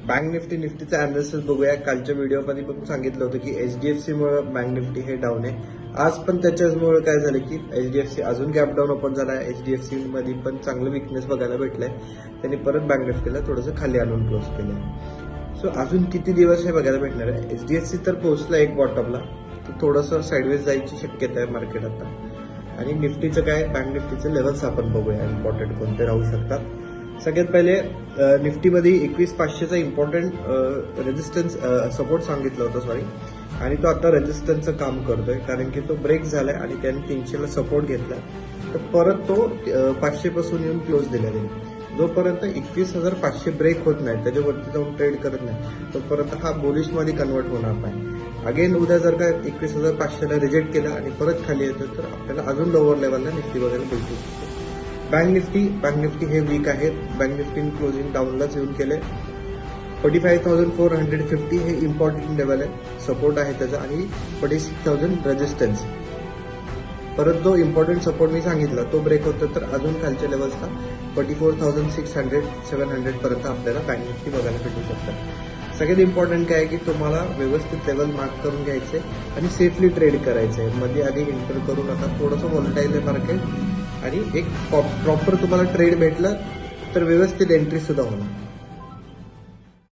Bank निफ्टीचा analysis बघूया. कालच्या व्हिडिओमध्ये पण सांगितलं होतं की एचडीएफसी मुळे बँक निफ्टी हे डाऊन आहे. आज पण त्याच्यामुळे काय झालं की एचडीएफसी अजून गॅप डाऊन ओपन झाला आहे. एचडीएफसी मध्ये पण चांगलं विकनेस बघायला भेटलंय. त्यांनी परत बँक निफ्टीला थोडंसं खाली आणून क्लोज केलं. सो अजून किती दिवस हे बघायला भेटणार आहे. एचडीएफसी तर पोहोचला एक बॉटमला, तर थोडंसं साईडवेज जायची शक्यता आहे मार्केट आता. आणि निफ्टीचं काय, बँक निफ्टीचे लेवल्स आपण बघूया इम्पॉर्टंट कोणते राहू शकतात. सगळ्यात पहिले निफ्टीमध्ये 21,500चा इम्पॉर्टंट रेजिस्टन्स सपोर्ट सांगितलं होतं आणि तो आता रेजिस्टन्सचं काम करतोय, कारण की तो ब्रेक झालाय आणि त्याने 300ला सपोर्ट घेतला. तर परत तो 500 पासून येऊन क्लोज दिला जाईल. जोपर्यंत 21,500 ब्रेक होत नाही, त्याच्यावरती जाऊन ट्रेड करत नाही, तोपर्यंत हा बुलिशमध्ये कन्वर्ट होणार नाही. अगेन उद्या जर का 21,500ला रिजेक्ट केला आणि परत खाली येतो, तर आपल्याला अजून लोअर लेवलला निफ्टी वगैरे भेटू शकतो. बँक निफ्टी हे वीक आहे. बँक निफ्टीने क्लोजिंग डाऊनलाच येऊन केले. 45,450 हे इम्पॉर्टंट लेवल आहे, सपोर्ट आहे त्याचा, आणि 46,000 रेजिस्टन्स. परत जो इम्पॉर्टंट सपोर्ट मी सांगितला तो ब्रेक होतो, तर अजून खालच्या लेवल्सला 44,600 700 पर्यंत आपल्याला बँक निफ्टी बघायला भेटू शकतात. सगळ्यात इम्पॉर्टंट काय आहे की तुम्हाला व्यवस्थित लेवल मार्क करून घ्यायचे आणि सेफली ट्रेड करायचंय. मध्ये आधी एंटर करू नका. थोडंसं व्हॉलटाईल आहे मार्केट, आणि एक प्रॉपर तुम्हाला ट्रेड भेटलं तर व्यवस्थित एंट्री सुद्धा होणार.